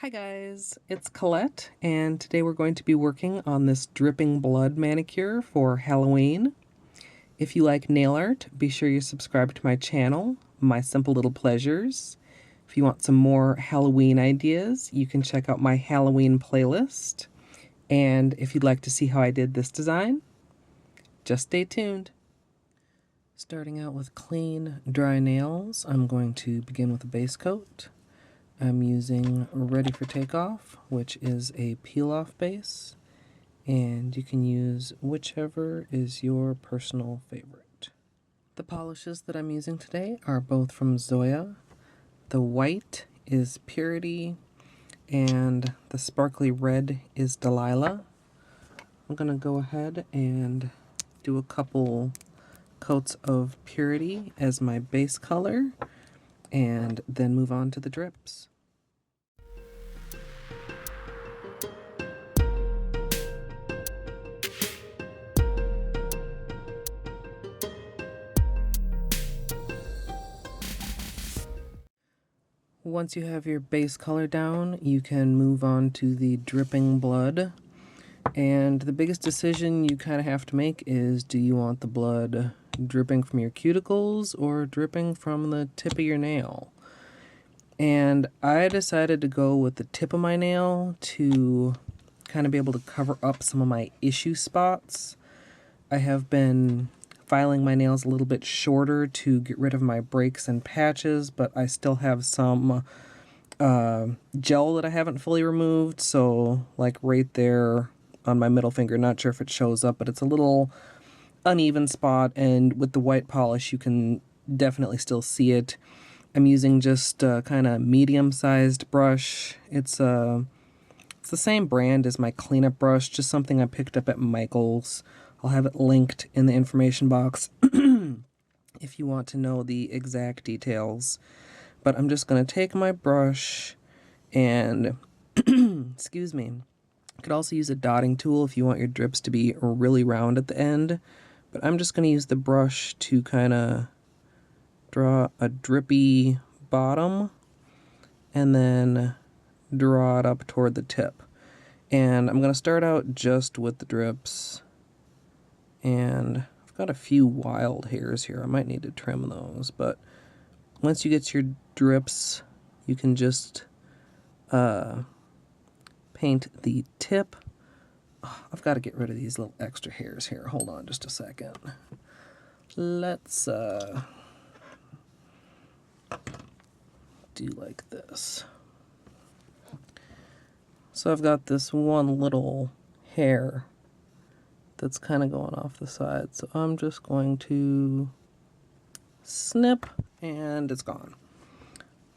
Hi guys, it's Colette, and today we're going to be working on this dripping blood manicure for Halloween. If you like nail art, be sure you subscribe to my channel, My Simple Little Pleasures. If you want some more Halloween ideas, you can check out my Halloween playlist. And if you'd like to see how I did this design, just stay tuned. Starting out with clean, dry nails, I'm going to begin with a base coat. I'm using Ready for Takeoff, which is a peel-off base, and you can use whichever is your personal favorite. The polishes that I'm using today are both from Zoya. The white is Purity, and the sparkly red is Delilah. I'm going to go ahead and do a couple coats of Purity as my base color, and then move on to the drips. Once you have your base color down, you can move on to the dripping blood. And the biggest decision you kind of have to make is, do you want the blood dripping from your cuticles or dripping from the tip of your nail? And I decided to go with the tip of my nail to kind of be able to cover up some of my issue spots. I have been filing my nails a little bit shorter to get rid of my breaks and patches, but I still have some gel that I haven't fully removed, so like right there on my middle finger, not sure if it shows up, but it's a little uneven spot, and with the white polish you can definitely still see it. I'm using just a kind of medium-sized brush. It's the same brand as my cleanup brush, just something I picked up at Michael's. I'll have it linked in the information box if you want to know the exact details. But I'm just going to take my brush and, excuse me, you could also use a dotting tool if you want your drips to be really round at the end. But I'm just going to use the brush to kind of draw a drippy bottom and then draw it up toward the tip. And I'm going to start out just with the drips. And I've got a few wild hairs here. I might need to trim those, but once you get your drips, you can just paint the tip. Oh, I've got to get rid of these little extra hairs here. Hold on just a second. Let's do like this. So I've got this one little hair that's kind of going off the side, so I'm just going to snip and it's gone.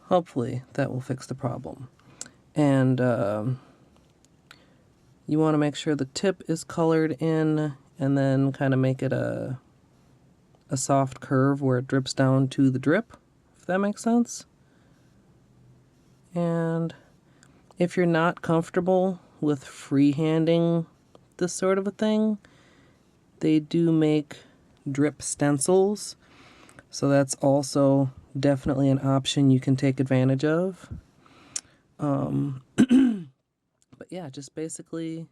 Hopefully that will fix the problem. And you want to make sure the tip is colored in, and then kind of make it a soft curve where it drips down to the drip, if that makes sense. And if you're not comfortable with freehanding this sort of a thing, they do make drip stencils, so that's also definitely an option you can take advantage of. But yeah, just basically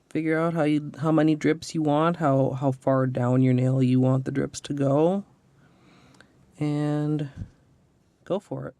figure out how many drips you want, how far down your nail you want the drips to go, and go for it.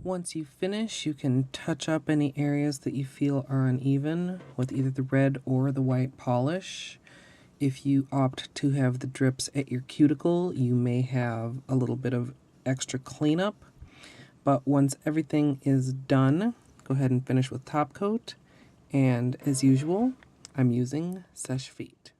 Once you finish, you can touch up any areas that you feel are uneven with either the red or the white polish. If you opt to have the drips at your cuticle, you may have a little bit of extra cleanup. But once everything is done, go ahead and finish with top coat. And as usual, I'm using Seche Vite.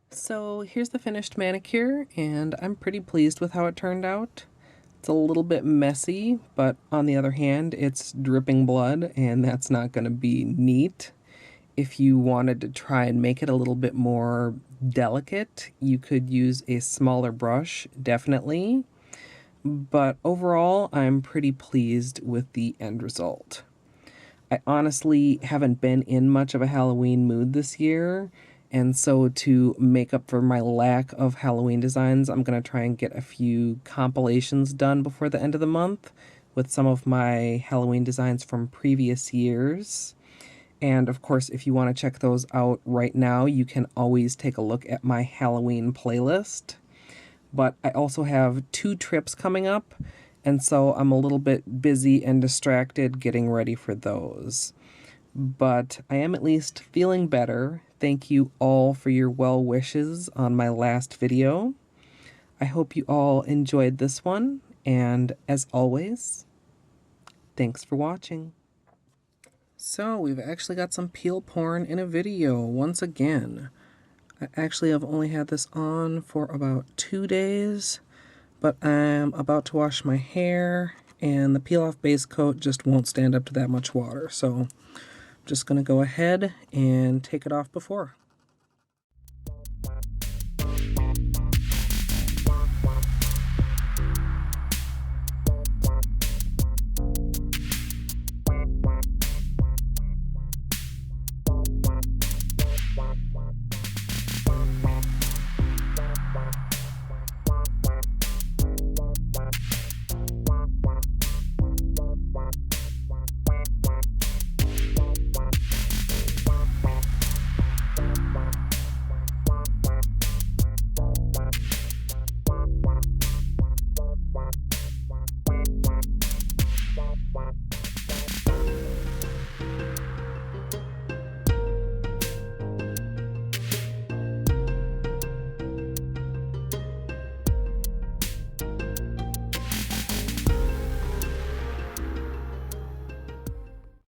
So here's the finished manicure, and I'm pretty pleased with how it turned out. It's a little bit messy, but on the other hand, it's dripping blood, and that's not going to be neat. If you wanted to try and make it a little bit more delicate, you could use a smaller brush, definitely. But overall, I'm pretty pleased with the end result. I honestly haven't been in much of a Halloween mood this year, and so to make up for my lack of Halloween designs, I'm going to try and get a few compilations done before the end of the month with some of my Halloween designs from previous years. And of course, if you want to check those out right now, you can always take a look at my Halloween playlist. But I also have 2 trips coming up, and so I'm a little bit busy and distracted getting ready for those. But I am at least feeling better. Thank you all for your well wishes on my last video. I hope you all enjoyed this one, and as always, thanks for watching. So we've actually got some peel porn in a video once again. I actually have only had this on for about 2 days, but I'm about to wash my hair and the peel off base coat just won't stand up to that much water. So I'm just going to go ahead and take it off before.